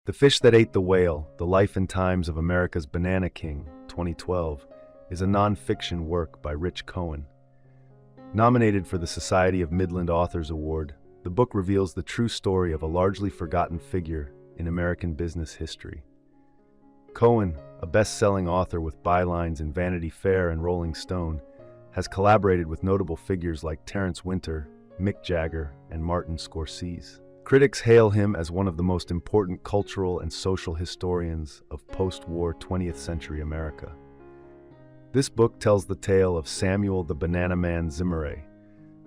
The Fish That Ate the Whale, The Life and Times of America's Banana King, 2012, is a nonfiction work by Rich Cohen. Nominated for the Society of Midland Authors Award, the book reveals the true story of a largely forgotten figure in American business history. Cohen, a best-selling author with bylines in Vanity Fair and Rolling Stone, has collaborated with notable figures like Terrence Winter, Mick Jagger, and Martin Scorsese. Critics hail him as one of the most important cultural and social historians of post-war 20th century America. This book tells the tale of Samuel the Banana Man Zemurray,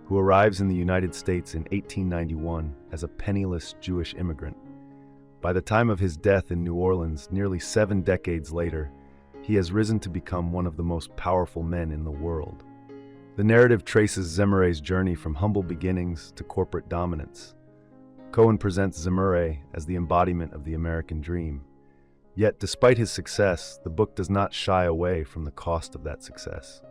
who arrives in the United States in 1891 as a penniless Jewish immigrant. By the time of his death in New Orleans, nearly 7 decades later, he has risen to become one of the most powerful men in the world. The narrative traces Zemurray's journey from humble beginnings to corporate dominance. Cohen presents Zemurray as the embodiment of the American dream. Yet, despite his success, the book does not shy away from the cost of that success.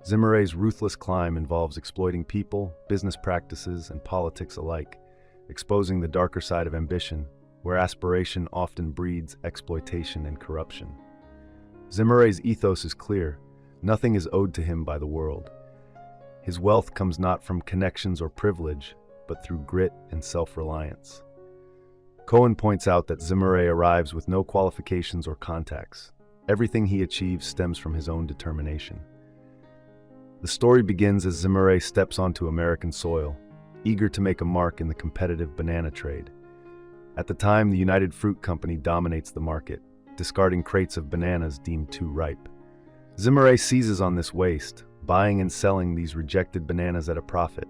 Zemurray's ruthless climb involves exploiting people, business practices, and politics alike, exposing the darker side of ambition, where aspiration often breeds exploitation and corruption. Zemurray's ethos is clear. Nothing is owed to him by the world. His wealth comes not from connections or privilege, but through grit and self-reliance. Cohen points out that Zemurray arrives with no qualifications or contacts. Everything he achieves stems from his own determination. The story begins as Zemurray steps onto American soil, eager to make a mark in the competitive banana trade. At the time, the United Fruit Company dominates the market, discarding crates of bananas deemed too ripe. Zemurray seizes on this waste, buying and selling these rejected bananas at a profit,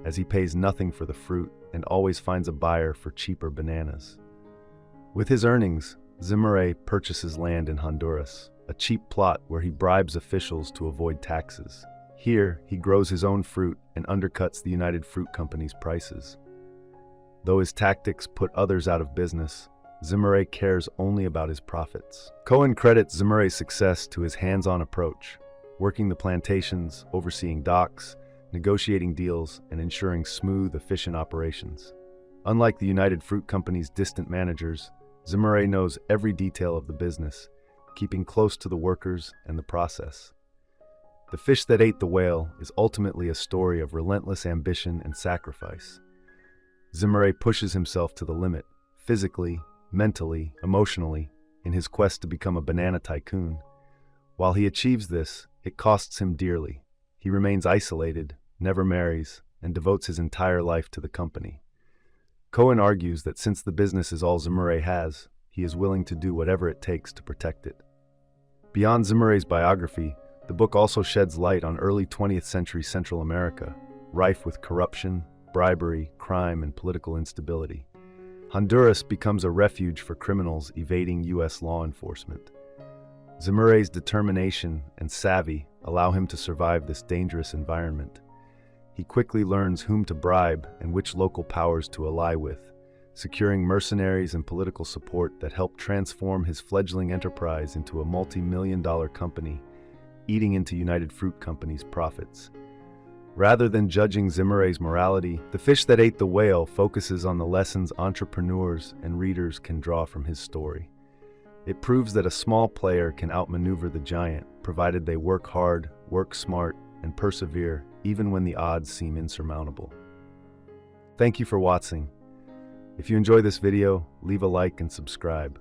as he pays nothing for the fruit and always finds a buyer for cheaper bananas. With his earnings, Zemurray purchases land in Honduras, a cheap plot where he bribes officials to avoid taxes. Here, he grows his own fruit and undercuts the United Fruit Company's prices. Though his tactics put others out of business, Zemurray cares only about his profits. Cohen credits Zemurray's success to his hands-on approach, working the plantations, overseeing docks, negotiating deals, and ensuring smooth, efficient operations. Unlike the United Fruit Company's distant managers, Zemurray knows every detail of the business, keeping close to the workers and the process. The Fish That Ate the Whale is ultimately a story of relentless ambition and sacrifice. Zemurray pushes himself to the limit, physically, mentally, emotionally, in his quest to become a banana tycoon. While he achieves this, it costs him dearly. He remains isolated, never marries, and devotes his entire life to the company. Cohen argues that since the business is all Zemurray has, he is willing to do whatever it takes to protect it. Beyond Zemurray's biography, the book also sheds light on early 20th century Central America, rife with corruption, bribery, crime, and political instability. Honduras becomes a refuge for criminals evading U.S. law enforcement. Zemurray's determination and savvy allow him to survive this dangerous environment. He quickly learns whom to bribe and which local powers to ally with, securing mercenaries and political support that help transform his fledgling enterprise into a multi-million-dollar company, eating into United Fruit Company's profits. Rather than judging Zemurray's morality, The Fish That Ate the Whale focuses on the lessons entrepreneurs and readers can draw from his story. It proves that a small player can outmaneuver the giant, provided they work hard, work smart, and persevere, even when the odds seem insurmountable. Thank you for watching. If you enjoy this video, leave a like and subscribe.